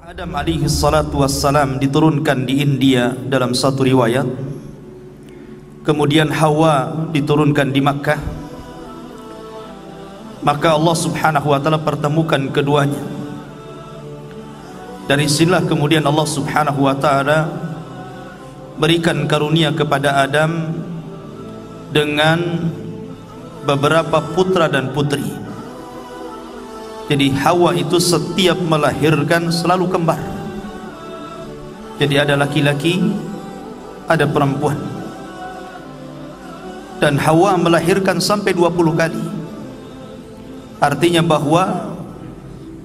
Adam alaihi salatu wassalam diturunkan di India dalam satu riwayat. Kemudian Hawa diturunkan di Makkah. Maka Allah subhanahu wa ta'ala pertemukan keduanya. Dari sinilah kemudian Allah subhanahu wa ta'ala berikan karunia kepada Adam dengan beberapa putra dan putri. Jadi Hawa itu setiap melahirkan selalu kembar. Jadi ada laki-laki, ada perempuan. Dan Hawa melahirkan sampai 20 kali. Artinya bahwa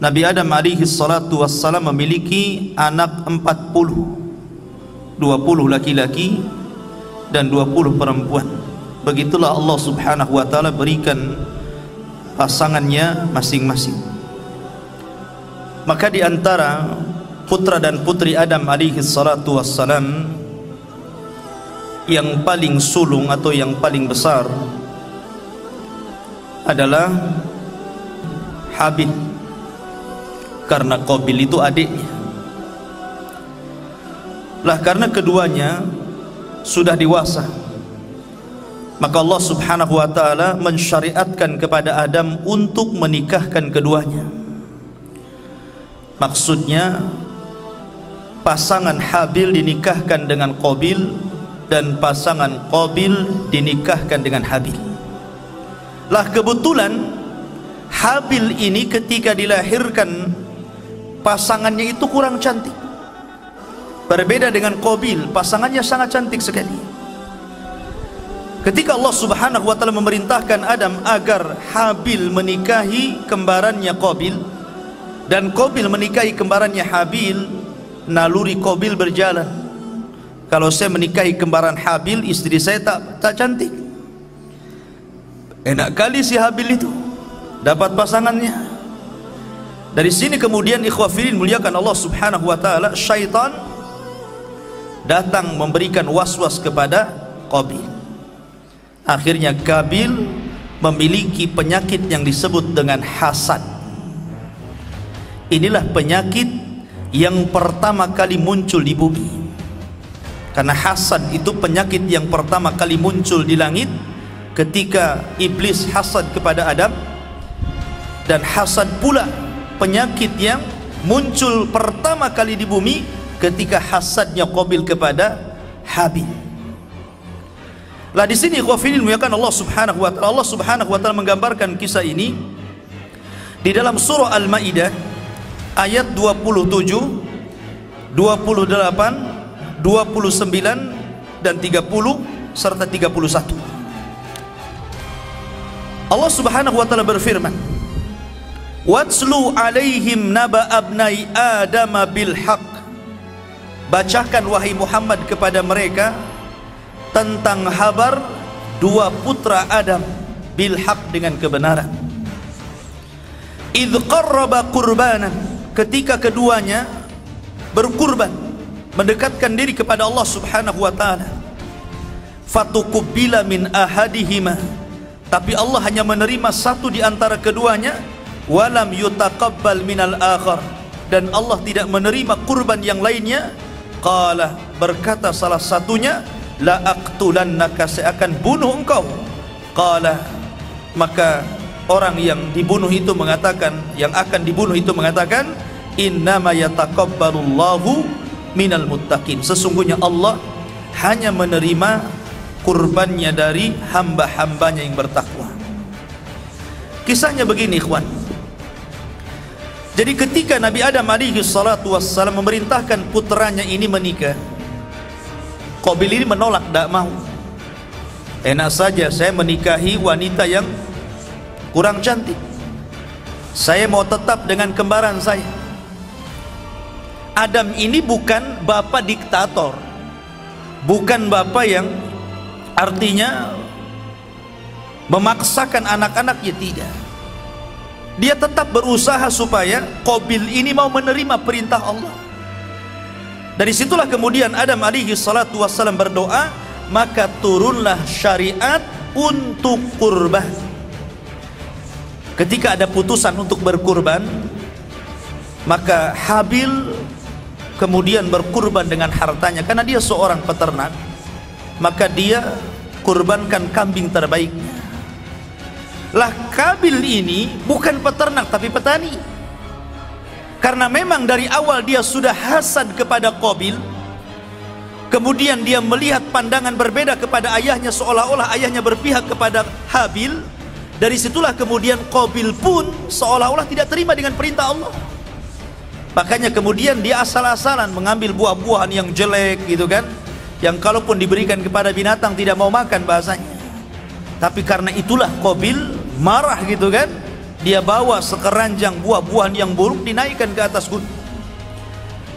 Nabi Adam alaihi salatu wassalam memiliki anak 40. 20 laki-laki dan 20 perempuan. Begitulah Allah subhanahu wa ta'ala berikan pasangannya masing-masing. Maka di antara putra dan putri Adam alaihi salatu wassalam yang paling sulung atau yang paling besar adalah Habil, karena Qabil itu adiknya. Lah karena keduanya sudah dewasa, maka Allah subhanahu wa ta'ala mensyariatkan kepada Adam untuk menikahkan keduanya. Maksudnya pasangan Habil dinikahkan dengan Qabil dan pasangan Qabil dinikahkan dengan Habil. Lah kebetulan Habil ini ketika dilahirkan pasangannya itu kurang cantik. Berbeda dengan Qabil, pasangannya sangat cantik sekali. Ketika Allah subhanahu wa ta'ala memerintahkan Adam agar Habil menikahi kembarannya Qabil dan Qabil menikahi kembarannya Habil, naluri Qabil berjalan. Kalau saya menikahi kembaran Habil, istri saya tak cantik. Enak kali si Habil itu dapat pasangannya. Dari sini kemudian ikhwafilin muliakan Allah subhanahu wa ta'ala, syaitan datang memberikan was-was kepada Qabil. Akhirnya Qabil memiliki penyakit yang disebut dengan hasad. Inilah penyakit yang pertama kali muncul di bumi. Karena hasad itu penyakit yang pertama kali muncul di langit ketika iblis hasad kepada Adam. Dan hasad pula penyakit yang muncul pertama kali di bumi ketika hasadnya Qabil kepada Habil. Lah di sini ikhwafilin muliakan Allah subhanahu wa ta'ala. Allah subhanahu wa ta'ala menggambarkan kisah ini di dalam surah Al-Maidah ayat 27, 28, 29 dan 30 serta 31. Allah subhanahu wa ta'ala berfirman, "Watslu alaihim naba abnai Adam bil haq." Bacakan wahai Muhammad kepada mereka tentang kabar dua putra Adam bil haq, dengan kebenaran. Idz qarraba qurbanan, ketika keduanya berkurban, mendekatkan diri kepada Allah subhanahu wa ta'ala. Fatuqbila min ahadihima, tapi Allah hanya menerima satu di antara keduanya. Walam yutaqabbal minal akhar, dan Allah tidak menerima kurban yang lainnya. Qala, berkata salah satunya, la aqtulannaka, saya akan bunuh engkau. Qala, maka orang yang dibunuh itu mengatakan, yang akan dibunuh itu mengatakan, innama yataqabbalullahu minal muttaqin, sesungguhnya Allah hanya menerima kurbannya dari hamba-hambanya yang bertakwa. Kisahnya begini ikhwan. Jadi ketika Nabi Adam alaihi salatu wassalam memerintahkan putranya ini menikah, Qabil ini menolak, tidak mau. Enak saja saya menikahi wanita yang kurang cantik. Saya mau tetap dengan kembaran saya. Adam ini bukan bapak diktator, bukan bapak yang artinya memaksakan anak-anaknya, tidak. Dia tetap berusaha supaya Qabil ini mau menerima perintah Allah. Dari situlah kemudian Adam alaihi salatu wassalam berdoa, maka turunlah syariat untuk kurban. Ketika ada putusan untuk berkurban, Maka Habil kemudian berkurban dengan hartanya, karena dia seorang peternak, maka dia kurbankan kambing terbaiknya. Lah Kabil ini bukan peternak tapi petani, karena memang dari awal dia sudah hasad kepada Qabil. Kemudian dia melihat pandangan berbeda kepada ayahnya, seolah-olah ayahnya berpihak kepada Habil. Dari situlah kemudian Qabil pun seolah-olah tidak terima dengan perintah Allah. Makanya kemudian dia asal-asalan mengambil buah-buahan yang jelek gitu kan, yang kalaupun diberikan kepada binatang tidak mau makan bahasanya. Tapi karena itulah Qabil marah gitu kan, dia bawa sekeranjang buah-buahan yang buruk dinaikkan ke atas gunung.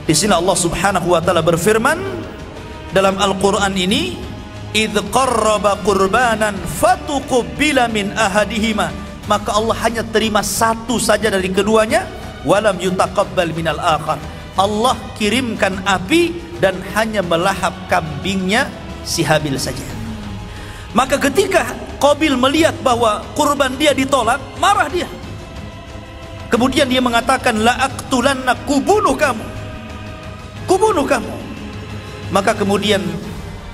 Di sini Allah Subhanahu wa taala berfirman dalam Al-Qur'an ini, "Idz qarraba qurbanan fatuqbila min ahadihima." Maka Allah hanya terima satu saja dari keduanya, walam yutaqabbal minal akhar. Allah kirimkan api dan hanya melahap kambingnya si Habil saja. Maka ketika Qabil melihat bahwa kurban dia ditolak, marah dia. Kemudian dia mengatakan, "La aqtulanna, kubunuh kamu. Kubunuh kamu." Maka kemudian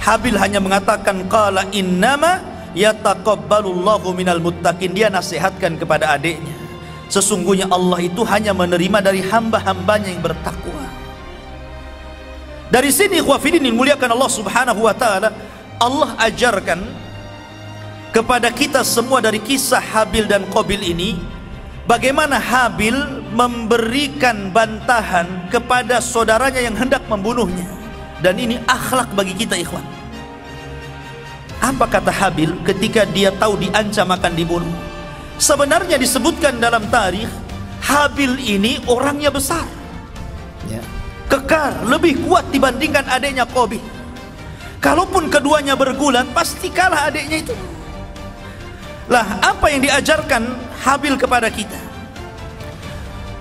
Habil hanya mengatakan, "Qala innama yataqabbalullahu minal muttaqin." Dia nasihatkan kepada adiknya, sesungguhnya Allah itu hanya menerima dari hamba-hambanya yang bertakwa. Dari sini ikhwafidin muliakan Allah Subhanahu wa taala, Allah ajarkan kepada kita semua dari kisah Habil dan Qabil ini, bagaimana Habil memberikan bantahan kepada saudaranya yang hendak membunuhnya. Dan ini akhlak bagi kita ikhwan. Apa kata Habil ketika dia tahu diancam akan dibunuh? Sebenarnya disebutkan dalam tarikh, Habil ini orangnya besar, kekar, lebih kuat dibandingkan adiknya Qabil. Kalaupun keduanya bergulat, pasti kalah adiknya itu. Lah apa yang diajarkan Habil kepada kita?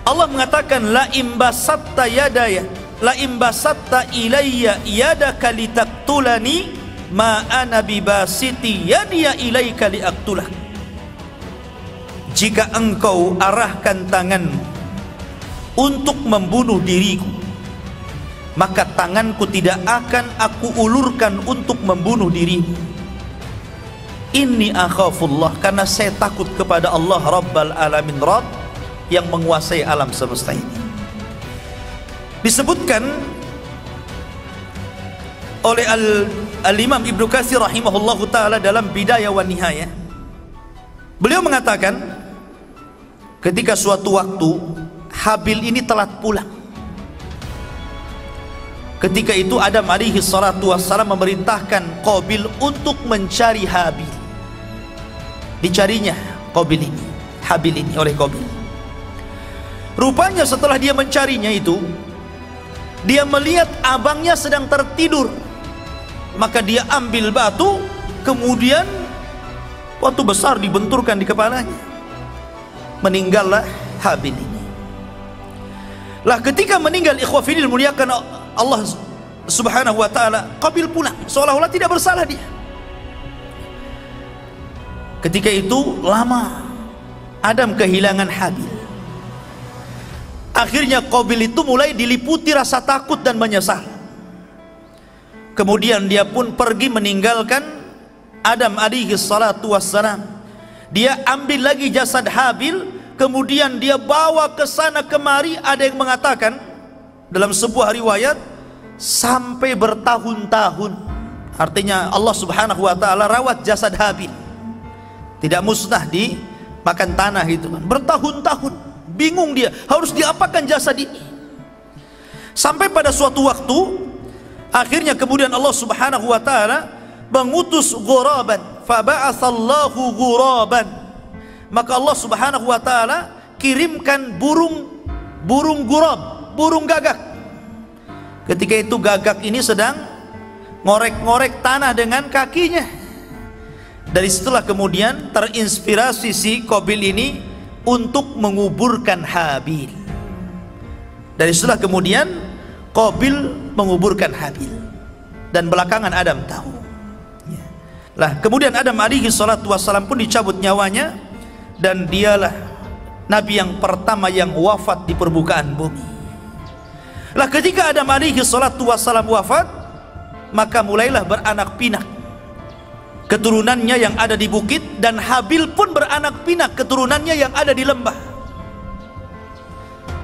Allah mengatakan, "La imbasatta yadaya, la imbasatta ilayya yadaka litaktulani, ma ana bibasiti yadiya ilaika liaktulak." Jika engkau arahkan tanganmu untuk membunuh diriku, maka tanganku tidak akan aku ulurkan untuk membunuh dirimu. Inni akhafullah, karena saya takut kepada Allah Rabbal Alamin, Rabb yang menguasai alam semesta ini. Disebutkan oleh Al-Imam Ibnu Katsir rahimahullahu taala dalam Bidayah wa Nihayah. Beliau mengatakan, ketika suatu waktu Habil ini telat pulang. Ketika itu Adam alaihi salatu wassalam memerintahkan Qabil untuk mencari Habil. Dicarinya Qabil ini, Habil ini oleh Qabil. Rupanya setelah dia mencarinya itu, dia melihat abangnya sedang tertidur. Maka dia ambil batu, kemudian batu besar dibenturkan di kepalanya. Meninggallah Habil ini. Lah ketika meninggal ikhwafidil muliakan Allah Subhanahu wa taala, Qabil pulang seolah-olah tidak bersalah dia. Ketika itu lama Adam kehilangan Habil. Akhirnya Qabil itu mulai diliputi rasa takut dan menyesal. Kemudian dia pun pergi meninggalkan Adam alaihi salatu wassalam. Dia ambil lagi jasad Habil, kemudian dia bawa ke sana kemari. Ada yang mengatakan dalam sebuah riwayat sampai bertahun-tahun. Artinya Allah Subhanahu wa taala rawat jasad Habil, tidak musnah di makan tanah itu kan. Bertahun-tahun bingung dia harus diapakan jasad ini. Sampai pada suatu waktu akhirnya kemudian Allah Subhanahu wa taala mengutus ghuraban, fa ba'atsallahu ghuraban. Maka Allah Subhanahu wa taala kirimkan burung ghurab, burung gagak. Ketika itu gagak ini sedang ngorek-ngorek tanah dengan kakinya. Dari situlah kemudian terinspirasi si Qabil ini untuk menguburkan Habil. Dari situlah kemudian Qabil menguburkan Habil, dan belakangan Adam tahu. Lah kemudian Adam alaihi salatu wassalam pun dicabut nyawanya, dan dialah Nabi yang pertama yang wafat di permukaan bumi. Lah ketika Adam alaihi salatu wassalam wafat, maka mulailah beranak pinak keturunannya yang ada di bukit, dan Habil pun beranak pinak keturunannya yang ada di lembah.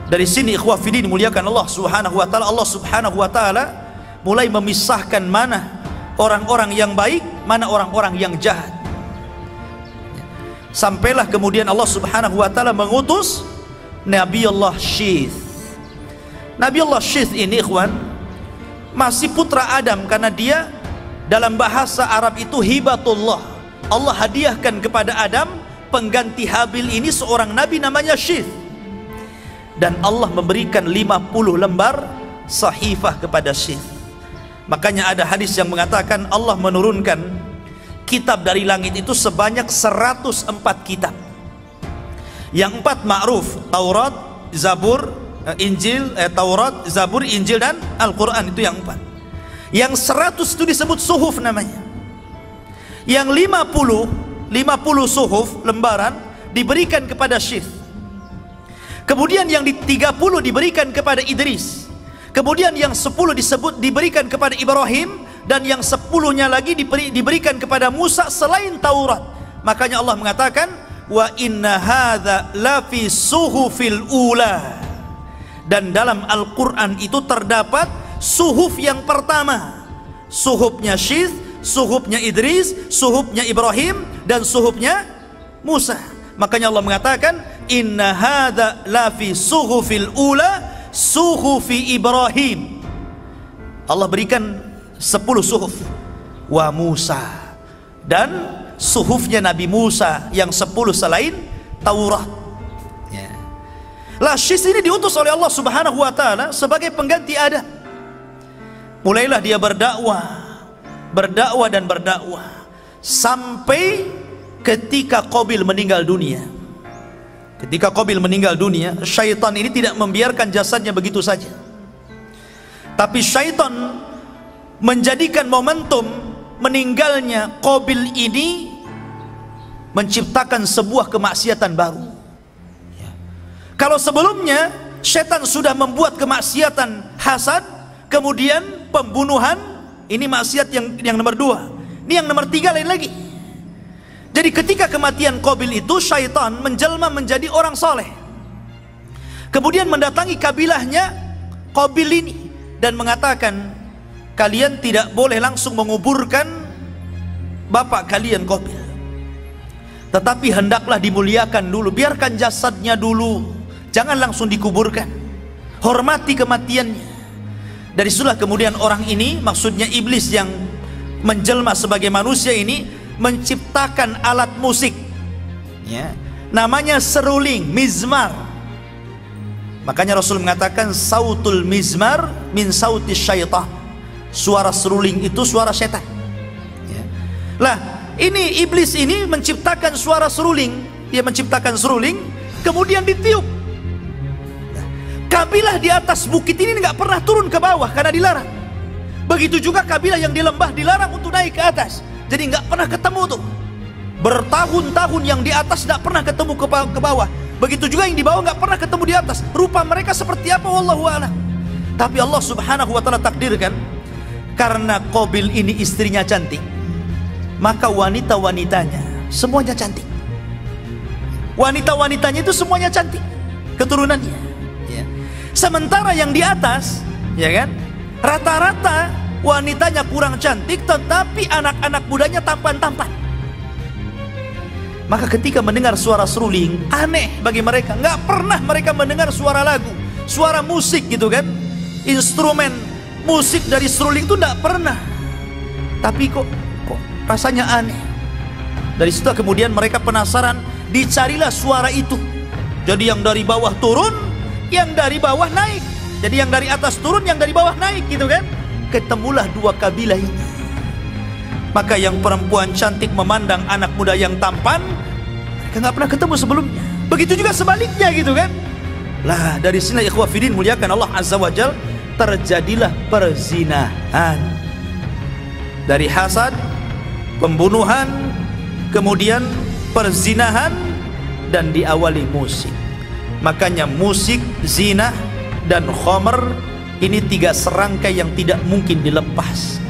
Dari sini ikhwah fillah dimuliakan Allah Subhanahu wa taala, Allah Subhanahu wa taala mulai memisahkan mana orang-orang yang baik, mana orang-orang yang jahat. Sampailah kemudian Allah Subhanahu wa taala mengutus Nabi Allah Syith. Nabi Allah Syith ini ikhwan masih putra Adam, karena dia dalam bahasa Arab itu hibatullah. Allah hadiahkan kepada Adam pengganti Habil ini seorang nabi namanya Syith. Dan Allah memberikan 50 lembar sahifah kepada Syith. Makanya ada hadis yang mengatakan Allah menurunkan kitab dari langit itu sebanyak 104 kitab. Yang 4 ma'ruf, Taurat, Zabur, Injil, Taurat, Zabur, Injil dan Al-Quran, itu yang 4. Yang 100 itu disebut suhuf namanya. Yang 50 suhuf lembaran diberikan kepada Syith. Kemudian yang 30 diberikan kepada Idris. Kemudian yang 10 diberikan kepada Ibrahim, dan yang 10-nya lagi diberikan kepada Musa selain Taurat. Makanya Allah mengatakan wa inna hadza la fi suhufil ula. Dan dalam Al-Qur'an itu terdapat suhuf yang pertama, suhufnya Syith, suhufnya Idris, suhufnya Ibrahim, dan suhufnya Musa. Makanya Allah mengatakan inna hadza la fi suhufil ula suhufi Ibrahim. Allah berikan 10 suhuf wa Musa, dan suhufnya Nabi Musa yang 10 selain Taurat ya. Lah Syith ini diutus oleh Allah Subhanahu wa taala sebagai pengganti Adam. Mulailah dia berdakwah dan berdakwah sampai ketika Qabil meninggal dunia. Ketika Qabil meninggal dunia, syaitan ini tidak membiarkan jasadnya begitu saja. Tapi syaitan menjadikan momentum meninggalnya Qabil ini menciptakan sebuah kemaksiatan baru. Kalau sebelumnya syaitan sudah membuat kemaksiatan hasad, kemudian pembunuhan, ini maksiat yang nomor 2. Ini yang nomor 3 lain lagi. Jadi ketika kematian Qabil itu, syaitan menjelma menjadi orang soleh. Kemudian mendatangi kabilahnya Qabil ini dan mengatakan, kalian tidak boleh langsung menguburkan bapak kalian Qabil, tetapi hendaklah dimuliakan dulu, biarkan jasadnya dulu, jangan langsung dikuburkan, hormati kematiannya. Dari situlah kemudian orang ini, maksudnya iblis yang menjelma sebagai manusia ini, menciptakan alat musik ya, namanya seruling, mizmar. Makanya Rasul mengatakan sautul mizmar min sauti syaitan, suara seruling itu suara setan ya. Lah ini iblis ini menciptakan suara seruling, dia menciptakan seruling kemudian ditiup. Nah, kabilah di atas bukit ini nggak pernah turun ke bawah karena dilarang. Begitu juga kabilah yang di lembah dilarang untuk naik ke atas, jadi nggak pernah ketemu tuh. Bertahun-tahun yang di atas nggak pernah ketemu ke bawah. Begitu juga yang di bawah nggak pernah ketemu di atas. Rupa mereka seperti apa wallahu a'lam. Tapi Allah Subhanahu wa taala takdirkan, karena Qabil ini istrinya cantik, maka wanita-wanitanya semuanya cantik. Wanita-wanitanya itu semuanya cantik keturunannya ya. Sementara yang di atas ya kan, rata-rata wanitanya kurang cantik, tetapi anak-anak mudanya tampan-tampan. Maka ketika mendengar suara seruling, aneh bagi mereka. Nggak pernah mereka mendengar suara lagu, suara musik gitu kan, instrumen musik dari seruling itu nggak pernah. Tapi kok rasanya aneh. Dari situ kemudian mereka penasaran, dicarilah suara itu. Jadi yang dari bawah turun, yang dari bawah naik. Jadi yang dari atas turun, yang dari bawah naik gitu kan. Ketemulah dua kabilah ini. Maka yang perempuan cantik memandang anak muda yang tampan, mereka nggak pernah ketemu sebelumnya. Begitu juga sebaliknya gitu kan. Lah dari sini ikhwah fillah muliakan Allah Azza wa Jalla, terjadilah perzinahan. Dari hasad, pembunuhan, kemudian perzinahan, dan diawali musik. Makanya musik, zina, dan khamr ini 3 serangkai yang tidak mungkin dilepas.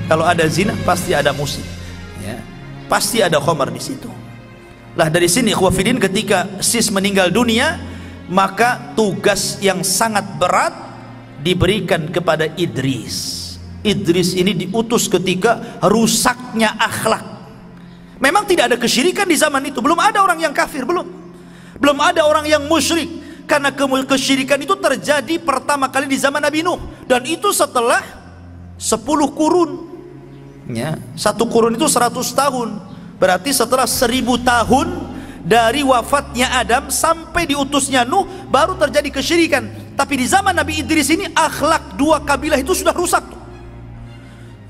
Kalau ada zina pasti ada musik, ya. Pasti ada khamr di situ. Lah dari sini ikhwah fillah, ketika Sis meninggal dunia, maka tugas yang sangat berat diberikan kepada Idris. Idris ini diutus ketika rusaknya akhlak. Memang tidak ada kesyirikan di zaman itu, belum ada orang yang kafir, belum ada orang yang musyrik, karena kesyirikan itu terjadi pertama kali di zaman Nabi Nuh, dan itu setelah 10 kurun, ya. 1 kurun itu 100 tahun, berarti setelah 1000 tahun dari wafatnya Adam sampai diutusnya Nuh baru terjadi kesyirikan. Tapi di zaman Nabi Idris ini akhlak 2 kabilah itu sudah rusak,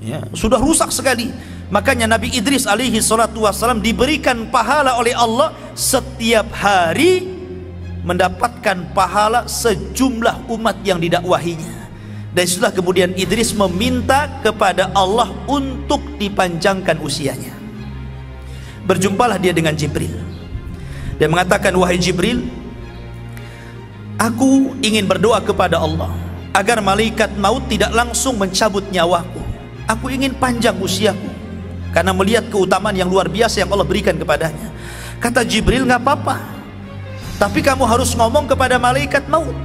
ya, sudah rusak sekali. Makanya Nabi Idris alaihi salatu wassalam diberikan pahala oleh Allah setiap hari, mendapatkan pahala sejumlah umat yang didakwahinya. Dan setelah kemudian Idris meminta kepada Allah untuk dipanjangkan usianya. Berjumpalah dia dengan Jibril. Dia mengatakan, wahai Jibril, aku ingin berdoa kepada Allah agar malaikat maut tidak langsung mencabut nyawaku. Aku ingin panjang usiaku karena melihat keutamaan yang luar biasa yang Allah berikan kepadanya. Kata Jibril, nggak apa-apa, tapi kamu harus ngomong kepada malaikat maut,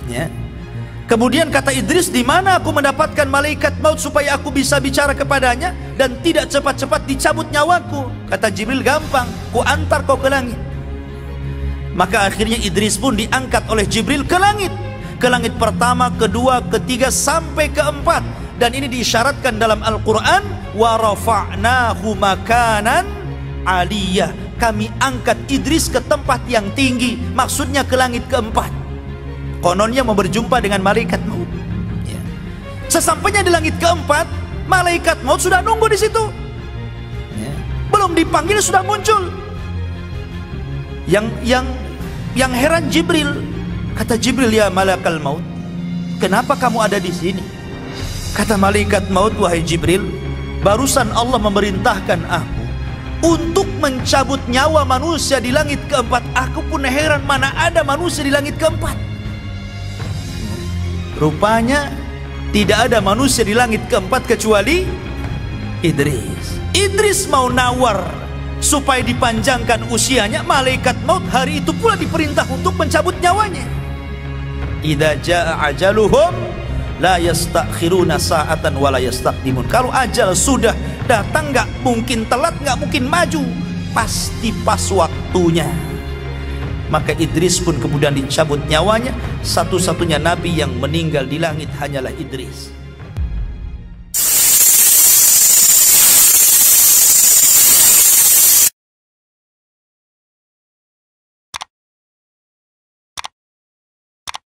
ya. Kemudian kata Idris, di mana aku mendapatkan malaikat maut supaya aku bisa bicara kepadanya dan tidak cepat-cepat dicabut nyawaku? Kata Jibril, gampang, ku antar kau ke langit. Maka akhirnya Idris pun diangkat oleh Jibril ke langit. Ke langit pertama, kedua, ketiga, sampai keempat. Dan ini diisyaratkan dalam Al-Quran, wa rafa'nahu makanan aliyah. Kami angkat Idris ke tempat yang tinggi, maksudnya ke langit keempat. Kononnya mau berjumpa dengan malaikat maut, ya. Sesampainya di langit keempat, malaikat maut sudah nunggu di situ, ya. Belum dipanggil sudah muncul. Yang heran Jibril. Kata Jibril, ya malakal maut, kenapa kamu ada di sini? Kata malaikat maut, wahai Jibril, barusan Allah memerintahkan aku untuk mencabut nyawa manusia di langit keempat. Aku pun heran, mana ada manusia di langit keempat. Rupanya tidak ada manusia di langit keempat kecuali Idris. Idris mau nawar supaya dipanjangkan usianya, malaikat maut hari itu pula diperintah untuk mencabut nyawanya. Idza jaa ajaluhum la yastakhiruna sa'atan wa la yastaqdimun. Kalau ajal sudah datang, nggak mungkin telat, nggak mungkin maju, pasti pas waktunya. Maka Idris pun kemudian dicabut nyawanya. Satu-satunya nabi yang meninggal di langit hanyalah Idris.